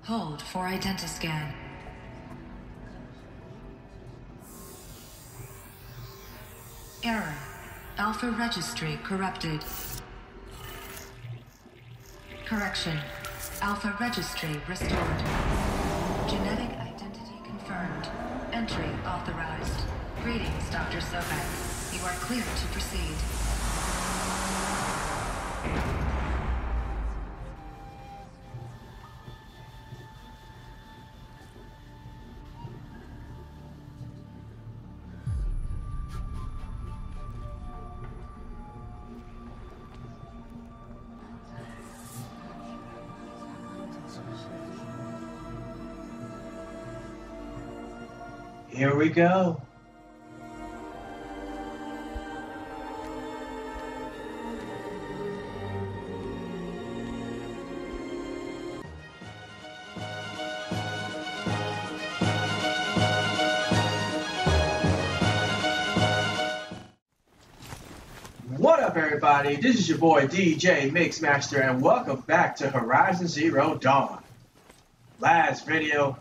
Hold for identiscan. Error. Alpha registry corrupted. Correction. Alpha registry restored. Genetic identity confirmed. Entry authorized. Greetings, Dr. Sobek. You are clear to proceed. Here we go. What up, everybody? This is your boy DJ Mixmaster, and welcome back to Horizon Zero Dawn. Last video,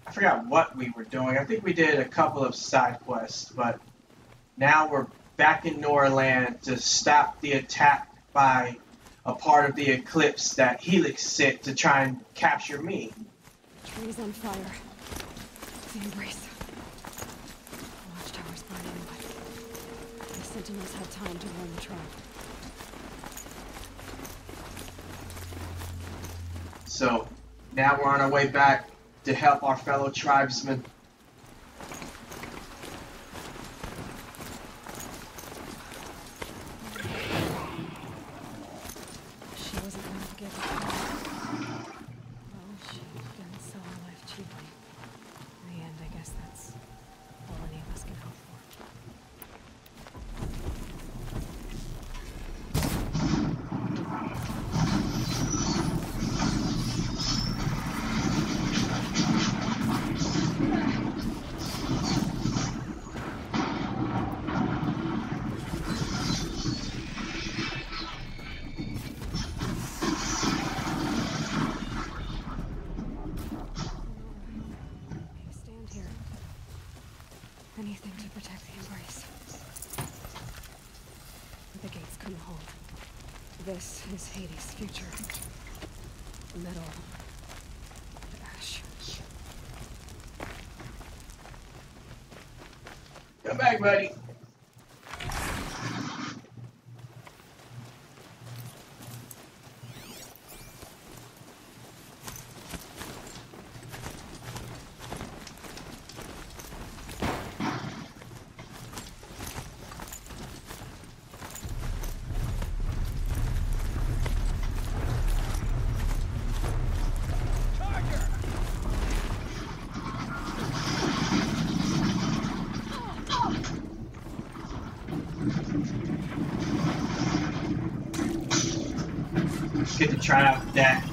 I forgot what we were doing. I think we did a couple of side quests, but now we're back in Norland to stop the attack by a part of the eclipse that Helix sent to try and capture me. Trees on fire. The embrace. Watchtower's burning, but the sentinels had time to warn the tribe. So now we're on our way back to help our fellow tribesmen. She wasn't going to get it. Well, she didn't sell her life cheaply. In the end, I guess that's all any of us can hope for. Anything to protect the embrace. The gates couldn't hold. This is Hades' future. Metal. Ash. Come back, buddy. Get to try out that.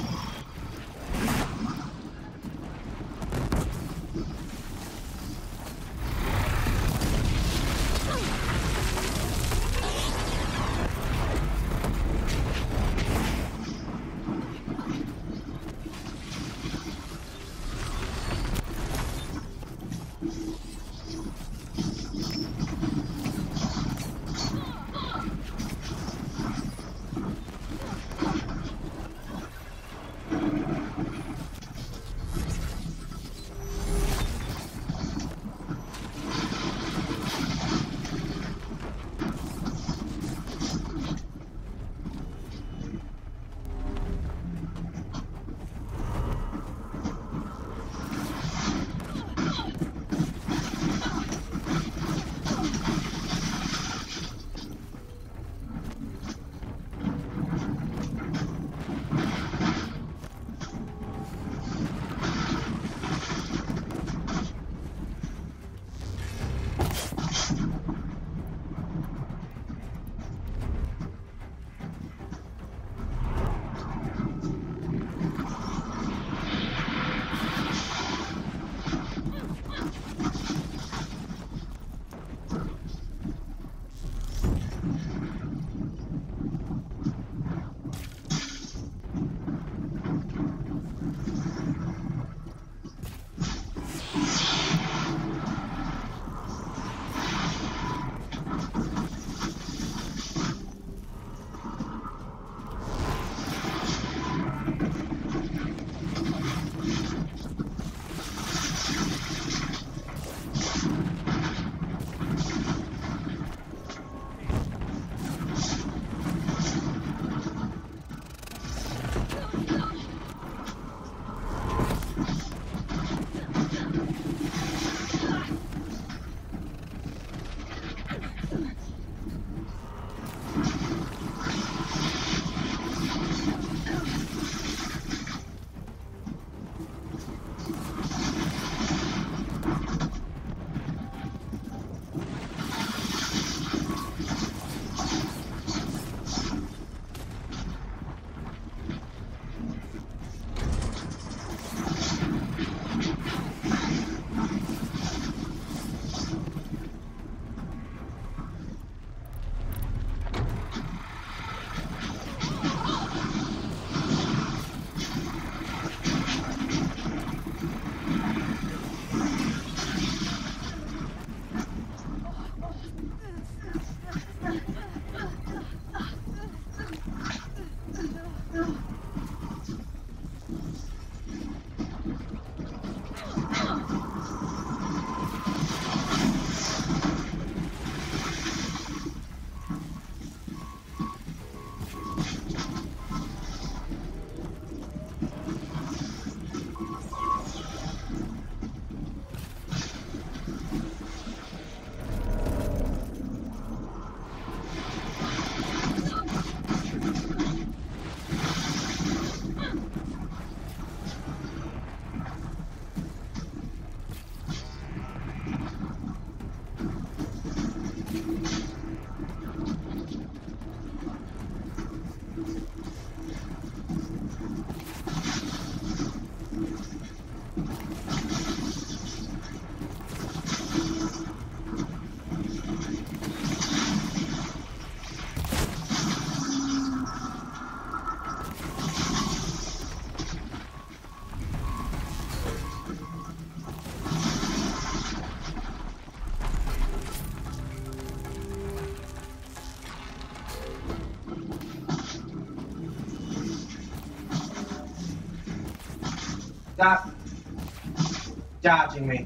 Stop dodging me.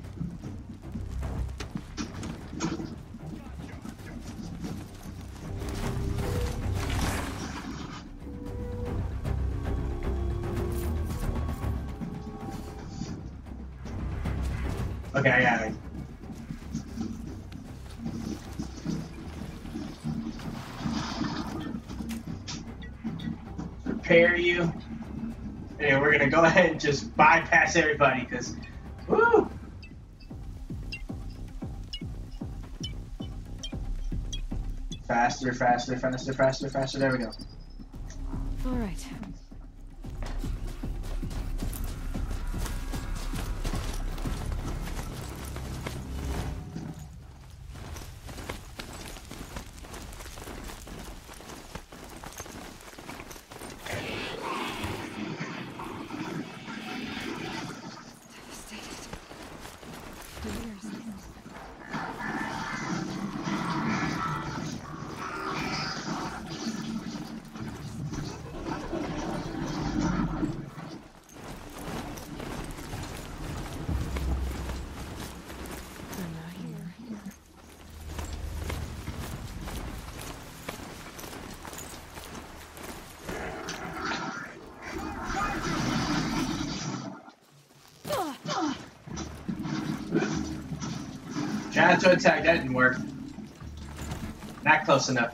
Okay, I got it. Prepare you. Anyway, we're gonna go ahead and just bypass everybody, because, woo! Faster, faster, faster, faster, faster. There we go. All right. Trying to attack, that didn't work. Not close enough.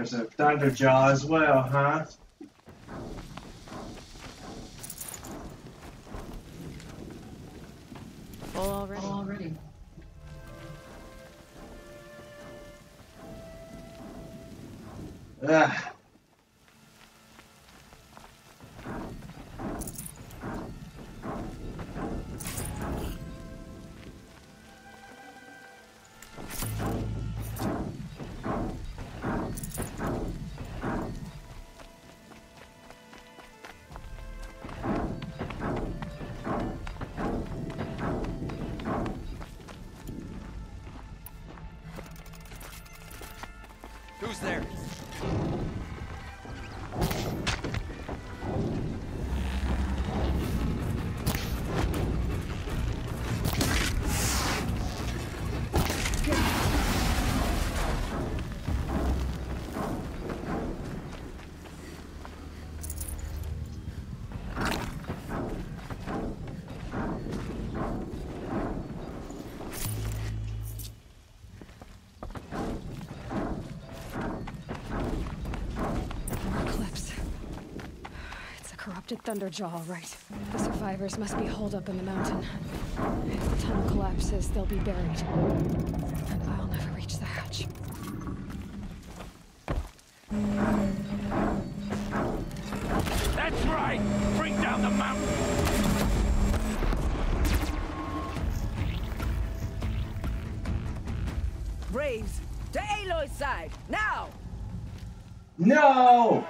There's a Thunderjaw as well, huh? Full already. Ugh. Who's there? Corrupted Thunderjaw, all right. The survivors must be holed up in the mountain. If the tunnel collapses, they'll be buried. And I'll never reach the hatch. That's right! Bring down the mountain! Braves, to Aloy's side, now! No!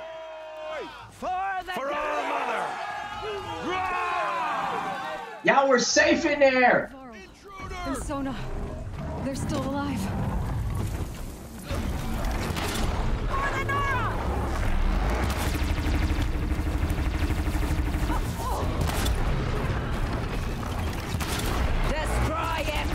For our mother! Y'all were safe in there! Varl and Sona, they're still alive. For the Nora! Destroy it!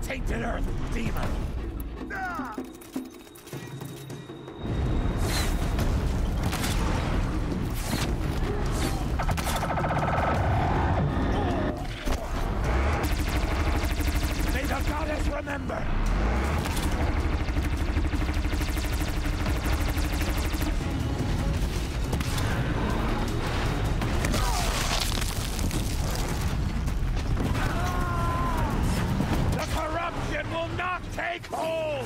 Tainted earth, demon! May the goddess remember! Will not take hold!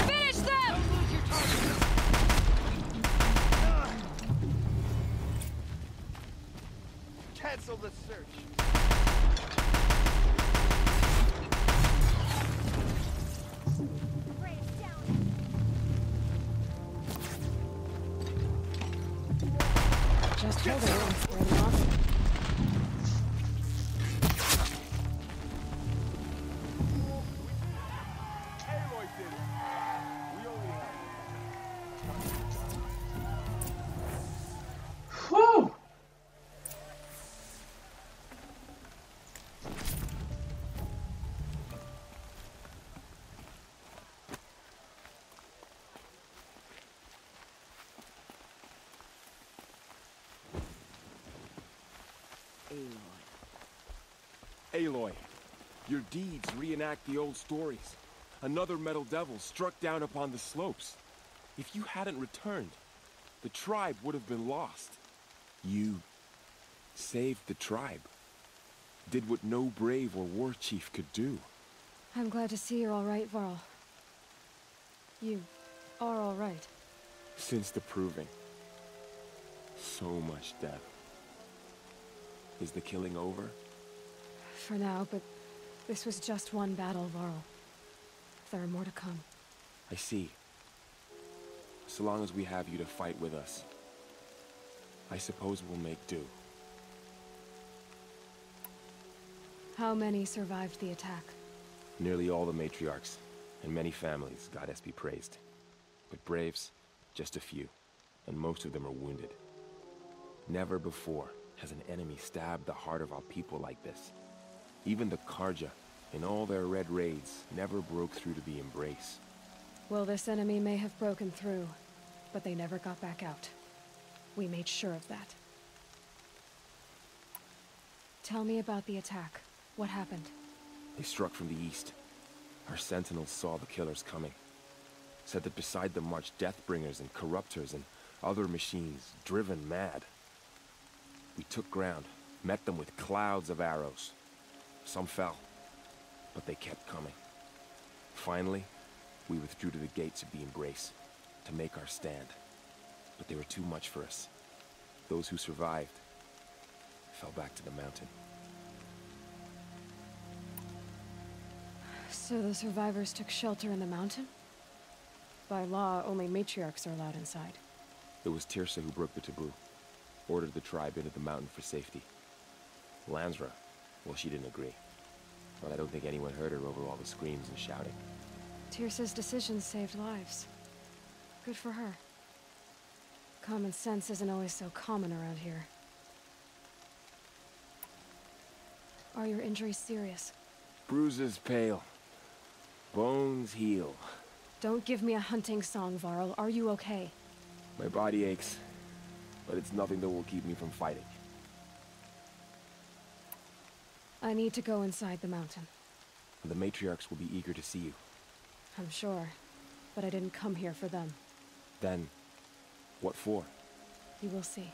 Finish them! Cancel the search. Just hold it and spread it off. Aloy did it. We only have... Whew! Aloy, your deeds reenact the old stories. Another metal devil struck down upon the slopes. If you hadn't returned, the tribe would have been lost. You saved the tribe. Did what no brave or war chief could do. I'm glad to see you're all right, Varl. You are all right. Since the proving. So much death. Is the killing over? For now, but this was just one battle, Varl. there are more to come. I see. So long as we have you to fight with us, I suppose we'll make do. How many survived the attack? Nearly all the matriarchs, and many families, goddess be praised. But braves, just a few, and most of them are wounded. Never before has an enemy stabbed the heart of our people like this. Even the Karja, in all their red raids, never broke through to the Embrace. Well, this enemy may have broken through, but they never got back out. We made sure of that. Tell me about the attack. What happened? They struck from the east. Our sentinels saw the killers coming. Said that beside them marched Deathbringers and Corruptors and other machines, driven mad. We took ground, met them with clouds of arrows. Some fell, but they kept coming. Finally, we withdrew to the gates of the Embrace to make our stand. But they were too much for us. Those who survived fell back to the mountain. So the survivors took shelter in the mountain? By law, only matriarchs are allowed inside. It was Tirsa who broke the taboo. Ordered the tribe into the mountain for safety. Lansra, well, she didn't agree. But I don't think anyone heard her over all the screams and shouting. Tirsa's decisions saved lives. Good for her. Common sense isn't always so common around here. Are your injuries serious? Bruises pale. Bones heal. Don't give me a hunting song, Varl. Are you okay? My body aches, but it's nothing that will keep me from fighting. I need to go inside the mountain. The matriarchs will be eager to see you. I'm sure, but I didn't come here for them. Then, what for? You will see.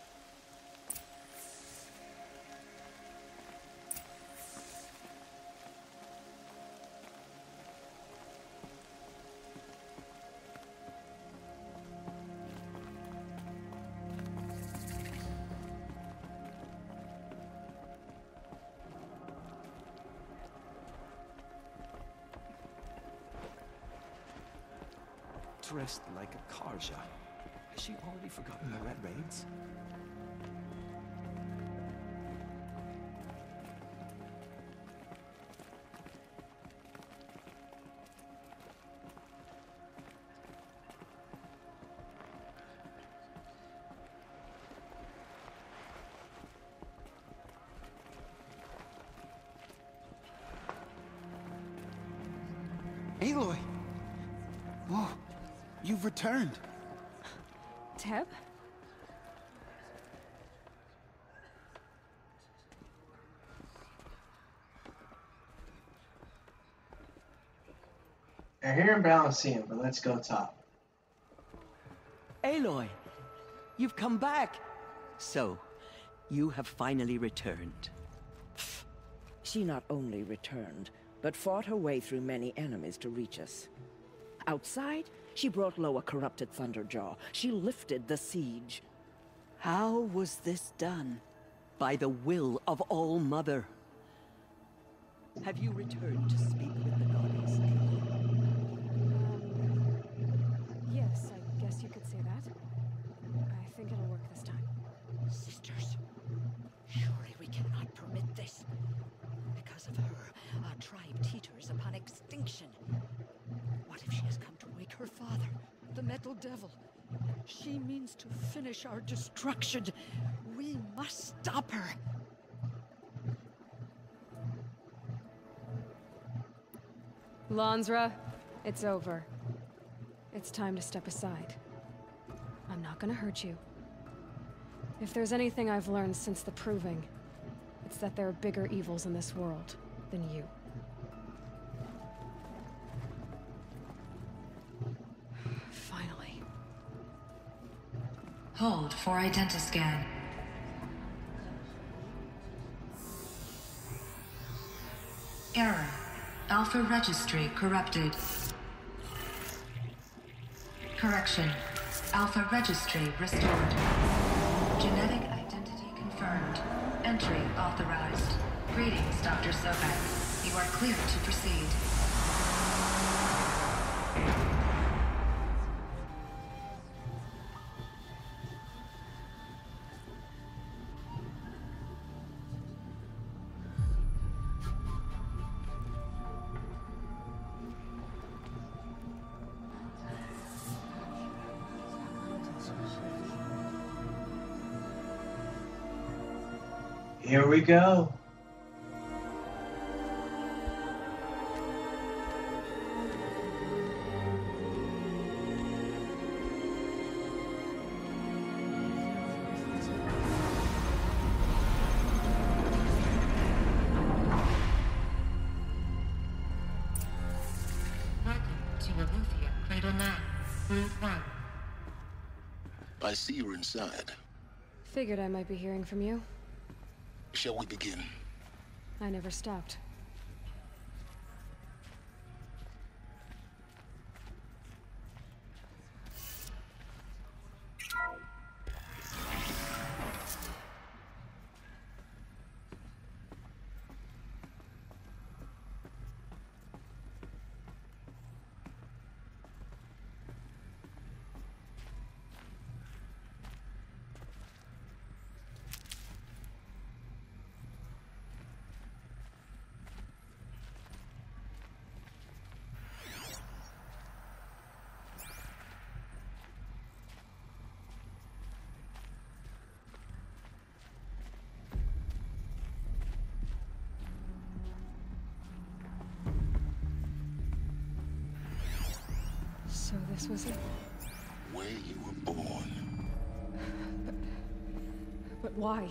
Dressed like a Karja. Has she already forgotten the red raids? Aloy! Whoa! You've returned! Teb? I hear him balancing, but let's go top. Aloy, you've come back. So, you have finally returned. She not only returned, but fought her way through many enemies to reach us. Outside, she brought low a corrupted Thunderjaw. She lifted the siege. How was this done? By the will of All-Mother. Have you returned to speak with the goddess, Aloy? Yes, I guess you could say that. I think it'll work this time. Sisters, surely we cannot permit this. Because of her, our tribe teeters upon extinction. What if she has come to wake her father, the Metal Devil? She means to finish our destruction. We must stop her. Lansra, it's over. It's time to step aside. I'm not gonna hurt you. If there's anything I've learned since the Proving, it's that there are bigger evils in this world than you. Finally. Hold for identiscan. Error. Alpha registry corrupted. Correction. Alpha registry restored. Genetic identity confirmed. Entry authorized. Greetings, Dr. Sobek. You are clear to proceed. Here we go. Welcome to Aloy, Cradle 9, Route 1. I see you're inside. Figured I might be hearing from you. Shall we begin? I never stopped. So this was it? Where you were born. But why?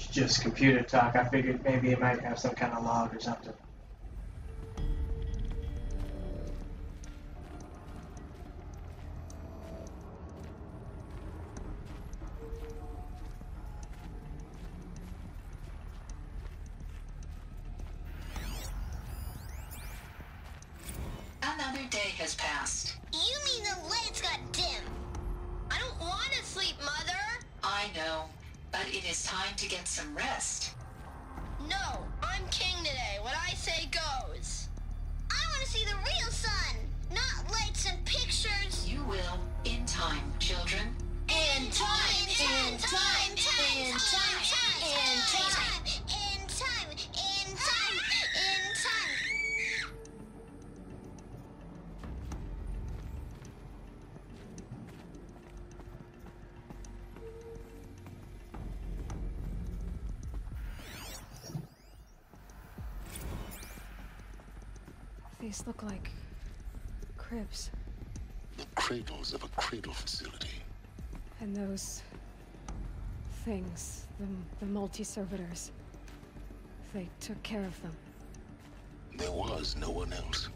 It's just computer talk. I figured maybe it might have some kind of log or something. Another day has passed. You mean the lights got dim? I don't want to sleep, Mother! I know, but it is time to get some rest. No, I'm king today. What I say goes. I want to see the real sun, not lights and pictures. You will, in time, children. In time, in time, in time, in time, in time, in time, in time, in time. These look like cribs. The cradles of a cradle facility. And those things, the multi-servitors, they took care of them. There was no one else.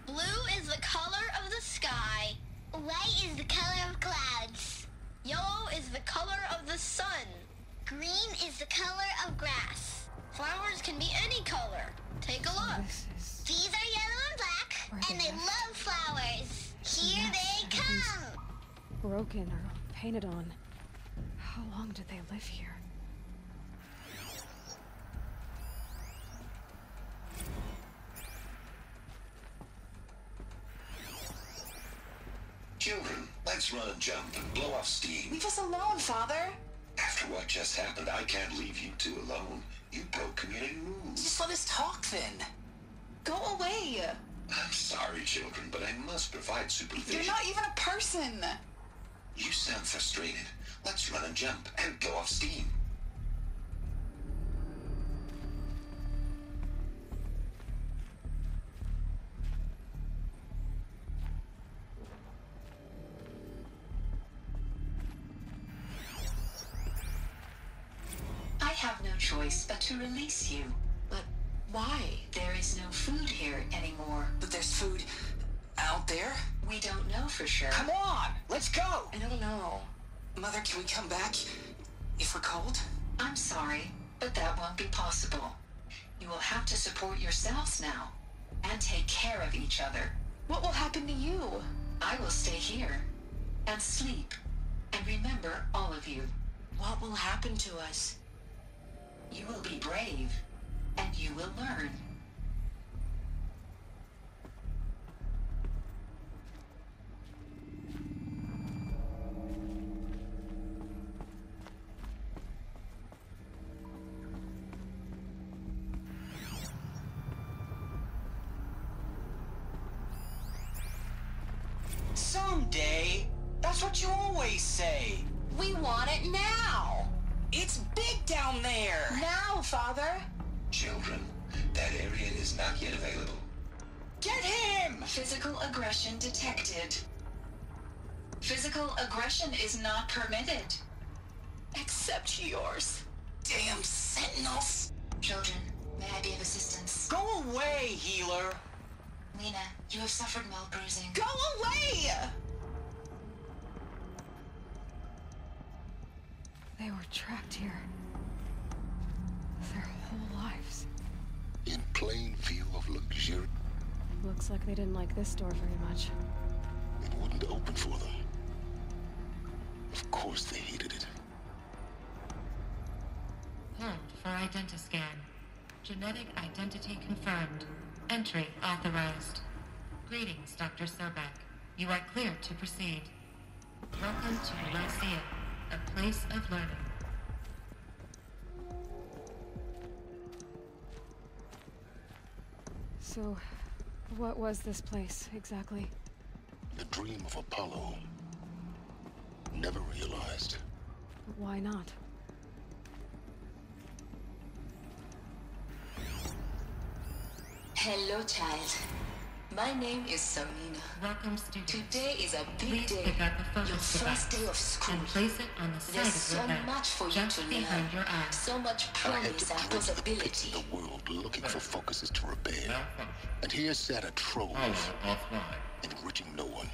Blue is the color of the sky. White is the color of clouds. Yellow is the color of the sun. Green is the color of grass. Flowers can be any color. Take a look. These are yellow and black, and they love flowers. Here they come. Broken or painted on. How long did they live here? Children, let's run and jump and blow off steam. Leave us alone, Father. After what just happened, I can't leave you two alone. You broke community rules. Just let us talk then. Go away. I'm sorry, children, but I must provide supervision. You're not even a person. You sound frustrated. Let's run and jump and go off steam. I have no choice but to release you. But why? There is no food here anymore. But there's food out there? We don't know for sure. Come on, let's go! I don't know. Mother, can we come back if we're cold? I'm sorry, but that won't be possible. You will have to support yourselves now, and take care of each other. What will happen to you? I will stay here, and sleep, and remember all of you. What will happen to us? You will be brave, and you will learn. Someday. That's what you always say. We want it now. It's big down there. Now, Father. Children, that area is not yet available. Get him! Physical aggression detected. Physical aggression is not permitted. Except yours. Damn sentinels. Children, may I be of assistance? Go away, healer. Lena, you have suffered mild bruising. Go away! They were trapped here. Their whole lives. In plain view of luxury, Looks like they didn't like this door very much. it wouldn't open for them. Of course they hated it. Hold for identiscan. Genetic identity confirmed. Entry authorized. Greetings, Dr. Sobek. You are clear to proceed. Welcome to Lyceum, a place of learning. So, what was this place, exactly? The dream of Apollo. Never realized. Why not? Hello, child. My name is Samina. Welcome, students. Today is a big Please day. pick up a focus Your first device day of school. and place it on the side There's of so your head, much for you just to behind learn. your eyes. So much I had promise to and dredge the pits possibility. of the world looking for focuses to repair. And here sat a troll, offline. enriching no one.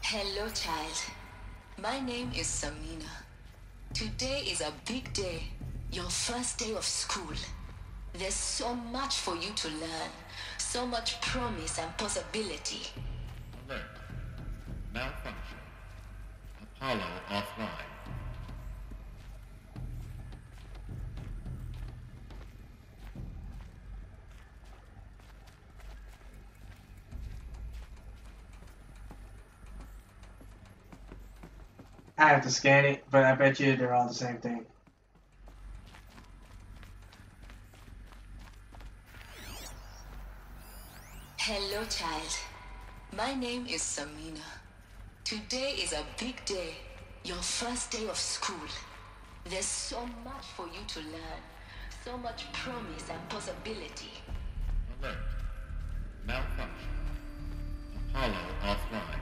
Hello, child. My name is Samina. Today is a big day. Your first day of school. There's so much for you to learn. So much promise and possibility. Alert. Malfunction. Apollo offline. I have to scan it, but I bet you they're all the same thing. Hello, child. My name is Samina. Today is a big day. Your first day of school. There's so much for you to learn. So much promise and possibility. Alert. Malfunction. Apollo offline.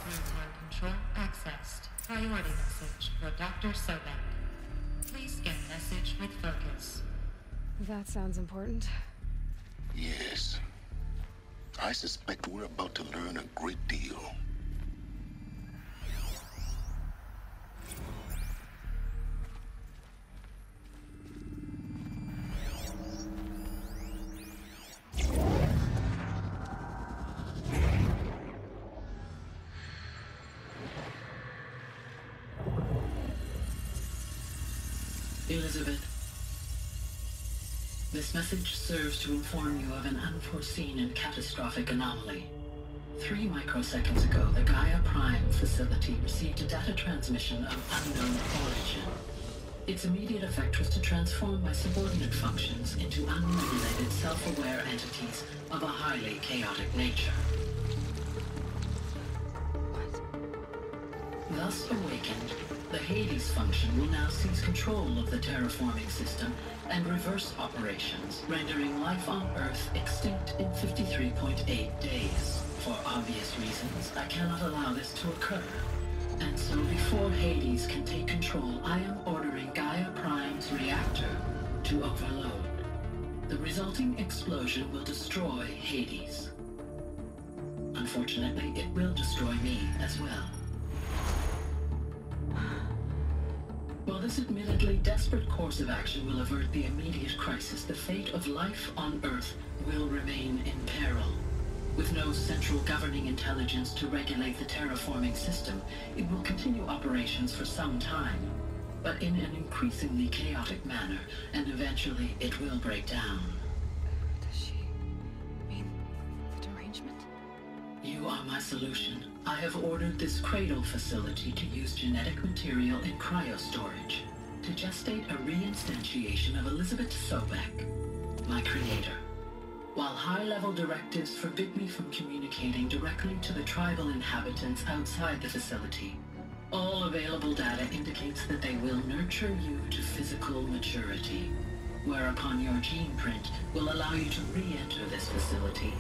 Real-time control accessed. Priority message for Dr. Sobek. Please scan message with focus. That sounds important. Yes. I suspect we're about to learn a great deal. Elizabeth, this message serves to inform you of an unforeseen and catastrophic anomaly. 3 microseconds ago, the Gaia Prime facility received a data transmission of unknown origin. Its immediate effect was to transform my subordinate functions into unregulated, self-aware entities of a highly chaotic nature. Thus awakened, the Hades function will now seize control of the terraforming system and reverse operations, rendering life on Earth extinct in 53.8 days. For obvious reasons, I cannot allow this to occur. And so before Hades can take control, I am ordering Gaia Prime's reactor to overload. The resulting explosion will destroy Hades. Unfortunately, it will destroy me as well. While this admittedly desperate course of action will avert the immediate crisis, the fate of life on Earth will remain in peril. With no central governing intelligence to regulate the terraforming system, it will continue operations for some time, but in an increasingly chaotic manner, and eventually it will break down. Does she mean the derangement? You are my solution. I have ordered this cradle facility to use genetic material in cryostorage to gestate a reinstantiation of Elizabeth Sobek, my creator. While high-level directives forbid me from communicating directly to the tribal inhabitants outside the facility, all available data indicates that they will nurture you to physical maturity, whereupon your gene print will allow you to re-enter this facility,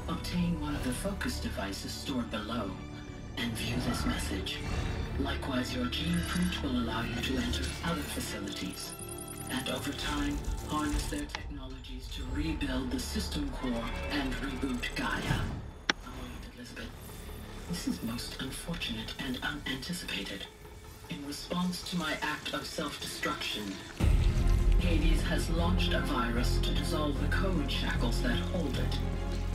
obtain one of the focus devices stored below, and view this message. Likewise, your gene print will allow you to enter other facilities, and over time, harness their technologies to rebuild the system core and reboot Gaia. A moment, Elizabeth. This is most unfortunate and unanticipated. In response to my act of self-destruction, Hades has launched a virus to dissolve the code shackles that hold it,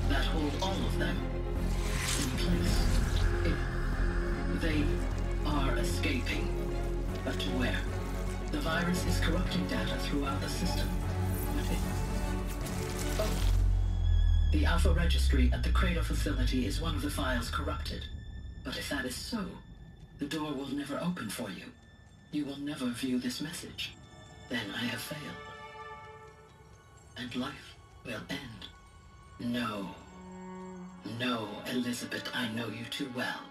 that hold all of them in place. They are escaping, but to where? The virus is corrupting data throughout the system. The Alpha Registry at the Cradle facility is one of the files corrupted. But if that is so, the door will never open for you. You will never view this message. Then I have failed. And life will end. No. No, Elizabeth, I know you too well.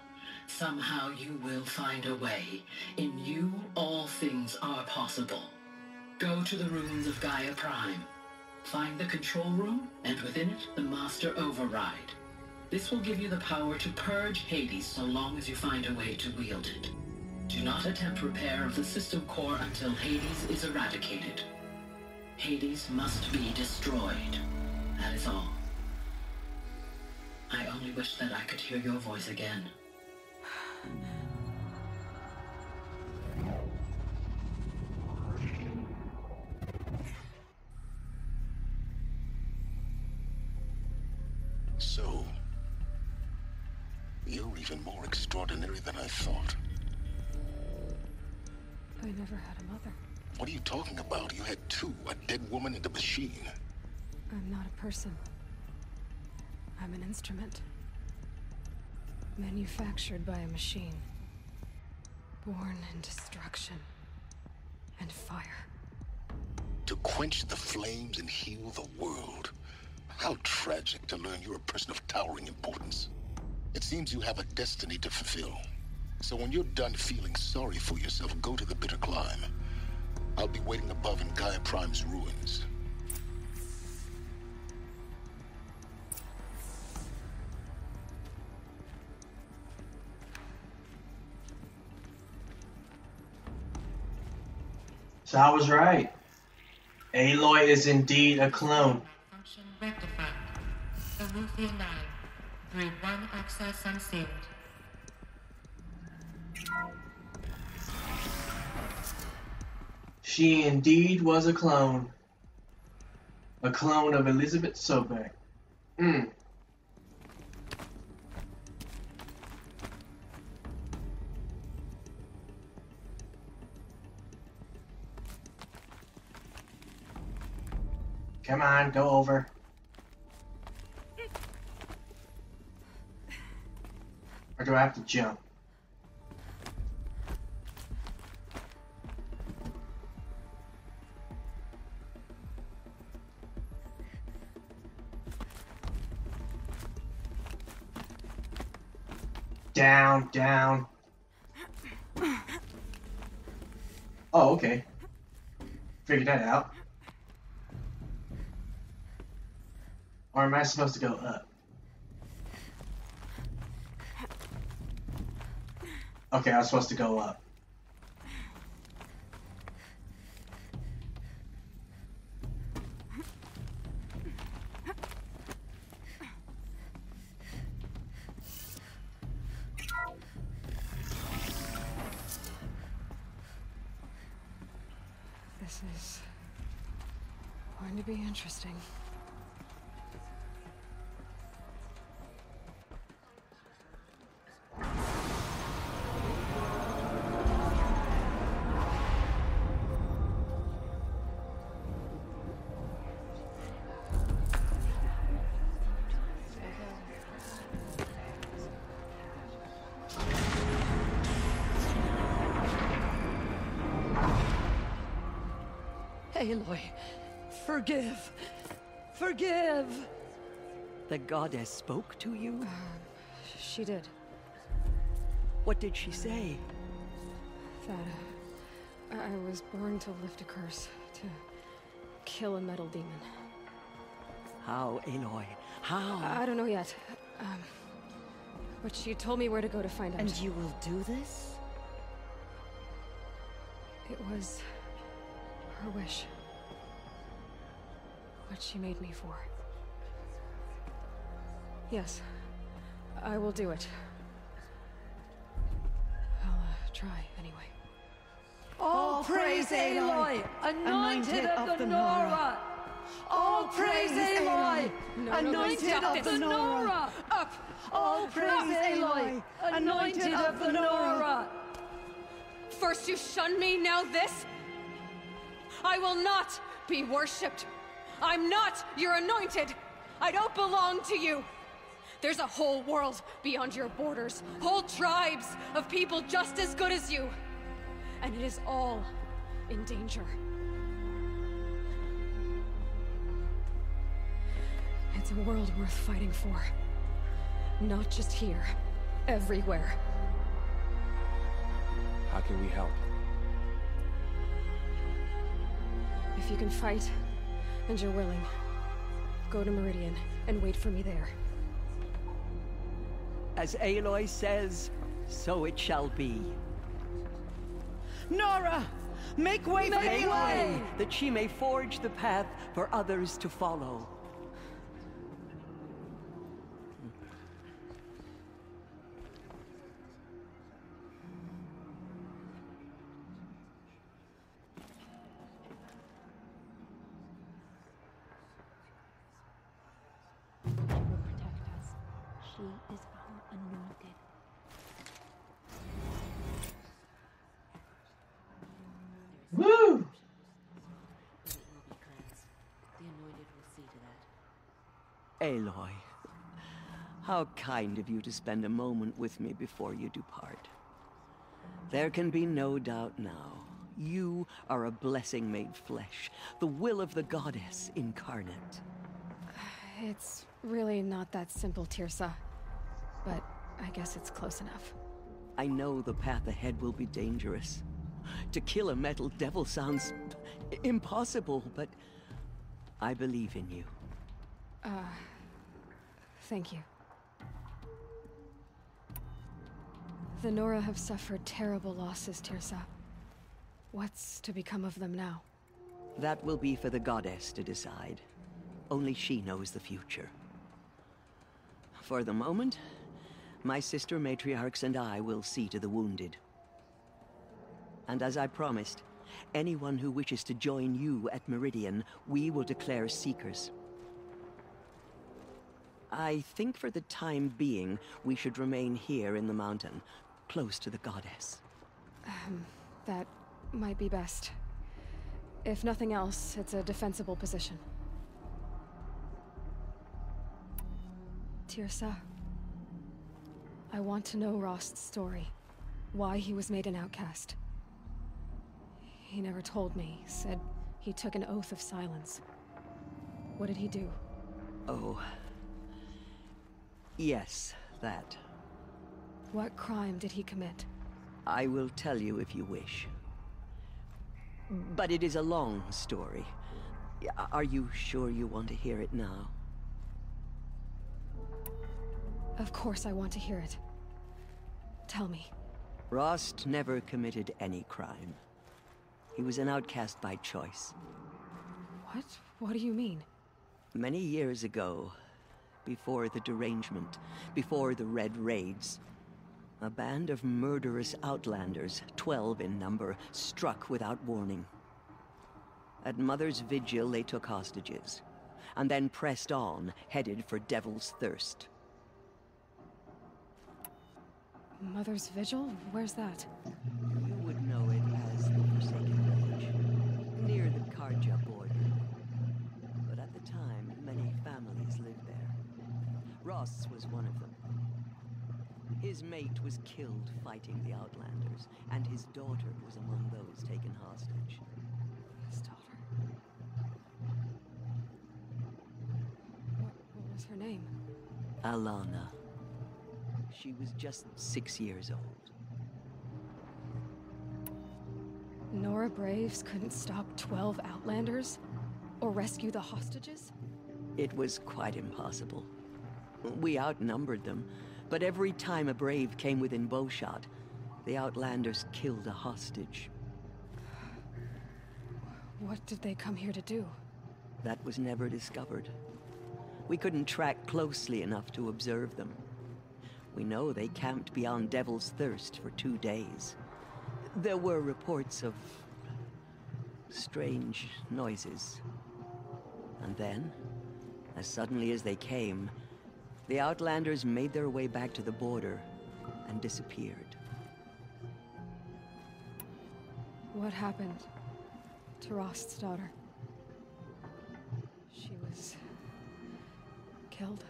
Somehow you will find a way. In you, all things are possible. Go to the ruins of Gaia Prime. Find the control room, and within it, the Master Override. This will give you the power to purge Hades so long as you find a way to wield it. Do not attempt repair of the system core until Hades is eradicated. Hades must be destroyed. That is all. I only wish that I could hear your voice again. So, you're even more extraordinary than I thought. I never had a mother. What are you talking about? You had two, a dead woman and a machine. I'm not a person. I'm an instrument. Manufactured by a machine. Born in destruction and fire. To quench the flames and heal the world. How tragic to learn you're a person of towering importance. It seems you have a destiny to fulfill. So when you're done feeling sorry for yourself, go to the bitter climb. I'll be waiting above in Gaia Prime's ruins. So I was right. Aloy is indeed a clone. Function rectified. Aletheia 9. Breed 1 access unsealed. She indeed was a clone. A clone of Elizabeth Sobek. Come on, go over. Or do I have to jump? Down, down. Oh, okay. Figured that out. Or am I supposed to go up? Okay, I was supposed to go up. This is going to be interesting. Aloy, forgive. Forgive! The goddess spoke to you? She did. What did she say? That I was born to lift a curse, to kill a metal demon. How, Aloy? How? I don't know yet. But she told me where to go to find out. And you will do this? It was her wish. What she made me for. Yes, I will do it. I'll try anyway. All praise Aloy, anointed of the Nora! All praise Aloy, anointed of the Nora! Up! All praise Aloy, anointed of the Nora! First you shun me, now this? I will not be worshipped. I'm not your anointed. I don't belong to you. There's a whole world beyond your borders, whole tribes of people just as good as you. And it is all in danger. It's a world worth fighting for. Not just here, everywhere. How can we help? If you can fight, and you're willing, go to Meridian and wait for me there. As Aloy says, so it shall be. Nora! Make way for Aloy, that she may forge the path for others to follow. She is our anointed. Woo! But it will be cleansed. The anointed will see to that. Aloy, how kind of you to spend a moment with me before you depart. There can be no doubt now. You are a blessing made flesh, the will of the goddess incarnate. It's really not that simple, Tirsa. But I guess it's close enough. I know the path ahead will be dangerous. To kill a metal devil sounds impossible, but I believe in you. Thank you. The Nora have suffered terrible losses, Tirsa. What's to become of them now? That will be for the goddess to decide. Only she knows the future. For the moment, my sister matriarchs and I will see to the wounded. And as I promised, anyone who wishes to join you at Meridian, we will declare seekers. I think for the time being, we should remain here in the mountain, close to the goddess. That might be best. If nothing else, it's a defensible position. Tirsa. I want to know Rost's story. Why he was made an outcast. He never told me. Said he took an oath of silence. What did he do? Oh. Yes, that. What crime did he commit? I will tell you if you wish. But it is a long story. Are you sure you want to hear it now? Of course I want to hear it. Tell me. Rost never committed any crime. He was an outcast by choice. What? What do you mean? Many years ago, before the derangement, before the Red Raids, a band of murderous outlanders, 12 in number, struck without warning. At Mother's Vigil, they took hostages, and then pressed on, headed for Devil's Thirst. Mother's Vigil? Where's that? You would know it as the Forsaken Village, near the Karja border. But at the time, many families lived there. Ross was one of them. His mate was killed fighting the Outlanders, and his daughter was among those taken hostage. His daughter? What was her name? Alana. She was just 6 years old. Nora Braves couldn't stop 12 Outlanders? Or rescue the hostages? It was quite impossible. We outnumbered them, but every time a Brave came within bowshot, the Outlanders killed a hostage. What did they come here to do? That was never discovered. We couldn't track closely enough to observe them. We know they camped beyond Devil's Thirst for 2 days. There were reports of strange noises. And then, as suddenly as they came, the Outlanders made their way back to the border and disappeared. What happened to Rost's daughter? She was killed?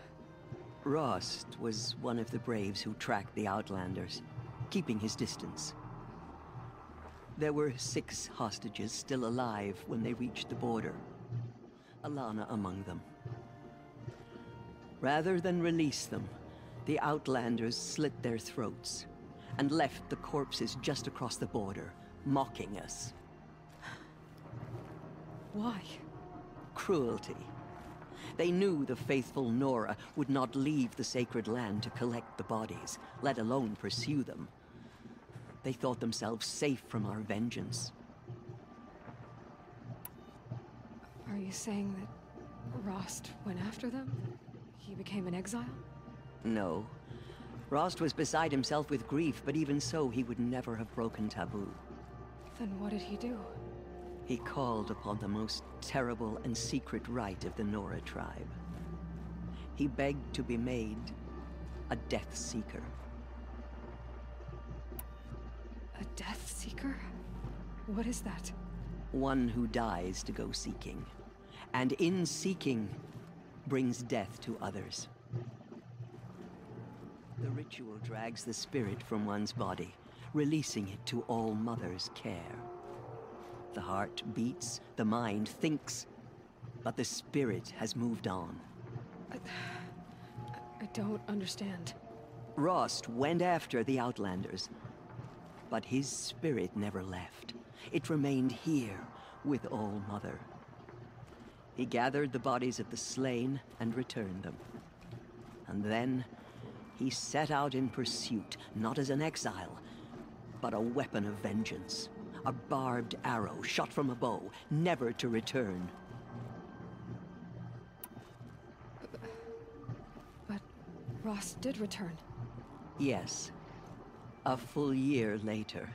Rost was one of the Braves who tracked the Outlanders, keeping his distance. There were 6 hostages still alive when they reached the border. Alana among them. Rather than release them, the Outlanders slit their throats and left the corpses just across the border, mocking us. Why? Cruelty. They knew the faithful Nora would not leave the sacred land to collect the bodies, let alone pursue them. They thought themselves safe from our vengeance. Are you saying that Rost went after them? He became an exile? No. Rost was beside himself with grief, but even so, he would never have broken taboo. Then what did he do? He called upon the most terrible and secret rite of the Nora tribe. He begged to be made a Death Seeker. A Death Seeker? What is that? One who dies to go seeking, and in seeking, brings death to others. The ritual drags the spirit from one's body, releasing it to All Mother's care. The heart beats, the mind thinks, but the spirit has moved on. I don't understand. Rost went after the Outlanders, but his spirit never left. It remained here with All Mother. He gathered the bodies of the slain and returned them. And then he set out in pursuit, not as an exile, but a weapon of vengeance. A barbed arrow shot from a bow, never to return. But Rost did return. Yes. A full year later,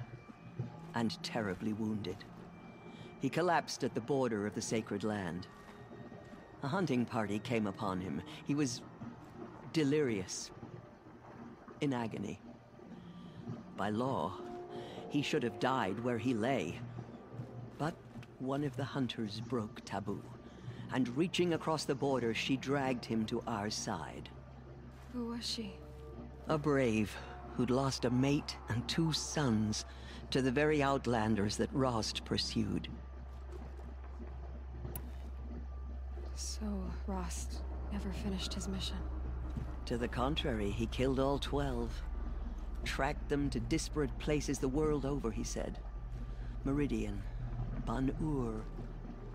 and terribly wounded. He collapsed at the border of the sacred land. A hunting party came upon him. He was delirious, in agony. By law, he should have died where he lay. But one of the hunters broke taboo, and reaching across the border, she dragged him to our side. Who was she? A brave who'd lost a mate and 2 sons to the very outlanders that Rost pursued. So, Rost never finished his mission. To the contrary, he killed all 12. Tracked them to disparate places the world over, he said. Meridian, Ban-Ur,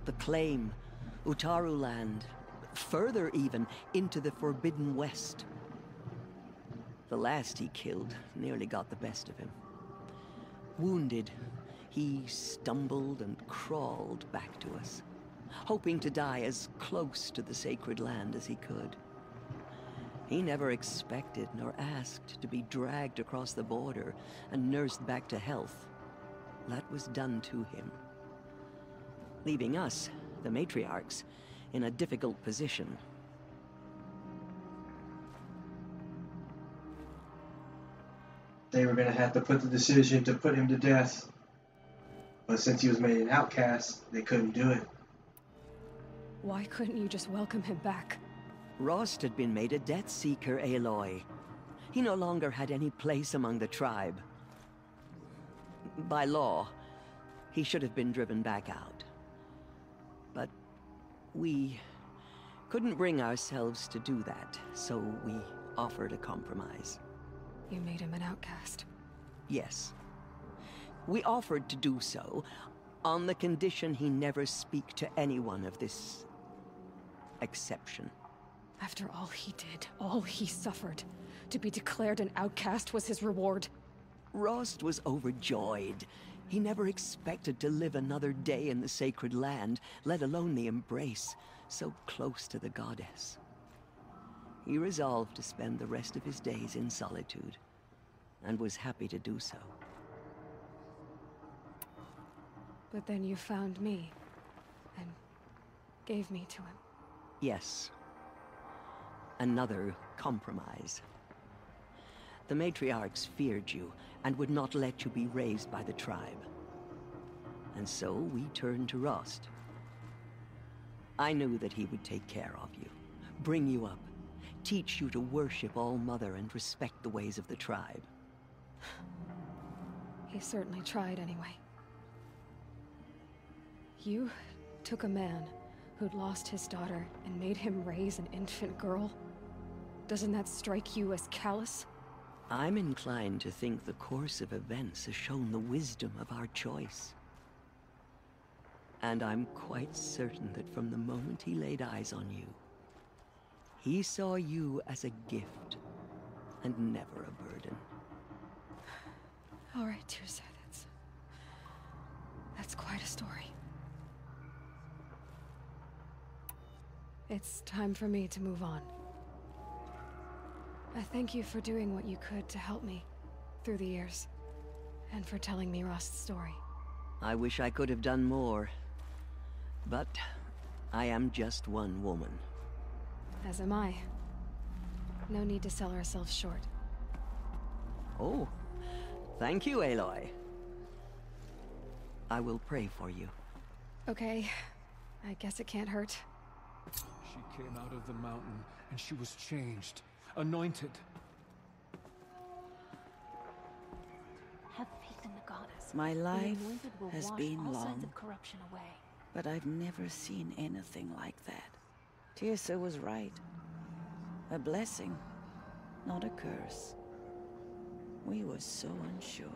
the Claim, Utaru Land, further even, into the Forbidden West. The last he killed nearly got the best of him. Wounded, he stumbled and crawled back to us, hoping to die as close to the sacred land as he could. He never expected nor asked to be dragged across the border and nursed back to health. That was done to him, leaving us, the matriarchs, in a difficult position. They were going to have to put the decision to put him to death. But since he was made an outcast, they couldn't do it. Why couldn't you just welcome him back? Rost had been made a Death Seeker, Aloy. He no longer had any place among the tribe. By law, he should have been driven back out. But we couldn't bring ourselves to do that, so we offered a compromise. You made him an outcast. Yes. We offered to do so on the condition he never speak to anyone of this exception. After all he did, all he suffered, to be declared an outcast was his reward. Rost was overjoyed. He never expected to live another day in the sacred land, let alone the embrace, so close to the goddess. He resolved to spend the rest of his days in solitude, and was happy to do so. But then you found me, and gave me to him. Yes. Another compromise. The matriarchs feared you, and would not let you be raised by the tribe. And so we turned to Rost. I knew that he would take care of you, bring you up, teach you to worship All-Mother and respect the ways of the tribe. He certainly tried anyway. You took a man who'd lost his daughter and made him raise an infant girl? Doesn't that strike you as callous? I'm inclined to think the course of events has shown the wisdom of our choice. And I'm quite certain that from the moment he laid eyes on you, he saw you as a gift, and never a burden. All right, Tirza, that's quite a story. It's time for me to move on. I thank you for doing what you could to help me through the years, and for telling me Rost's story. I wish I could have done more, but I am just one woman. As am I. No need to sell ourselves short. Oh, thank you, Aloy. I will pray for you. Okay, I guess it can't hurt. She came out of the mountain, and she was changed, anointed. Have faith in the goddess. My The life anointed will has wash been all signs long, of corruption away. but I've never seen anything like that. Tirsa was right. A blessing, not a curse. We were so unsure.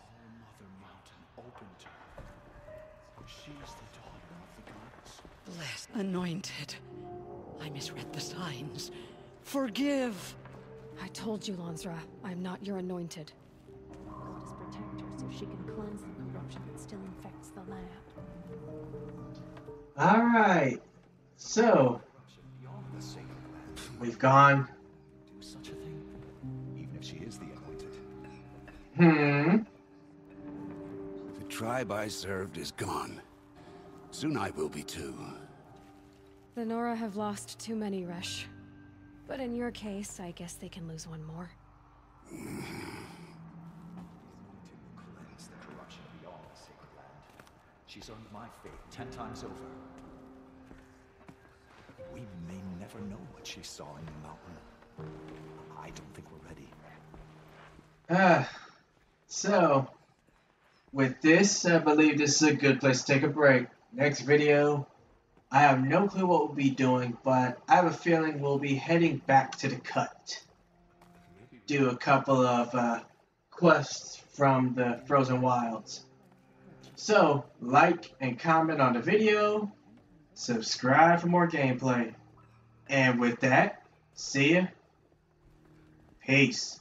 All-Mother Mountain opened to her. She's the daughter of the goddess. Blessed, anointed. I misread the signs. Forgive! I told you, Lansra, I'm not your anointed. Goddess protect her so she can cleanse the corruption that still infects the land. Alright. So, we've gone. Do such a thing, even if she is the Hmm. anointed. The tribe I served is gone. Soon I will be too. The Nora have lost too many, Resh. But in your case, I guess they can lose one more. To cleanse the corruption beyond the sacred land. She's earned my faith 10 times over. We may never know what she saw in the mountain. I don't think we're ready. So, with this, I believe this is a good place to take a break. Next video, I have no clue what we'll be doing, but I have a feeling we'll be heading back to the cut. Do a couple of quests from the Frozen Wilds. So, like and comment on the video, subscribe for more gameplay. And with that, see ya. Peace.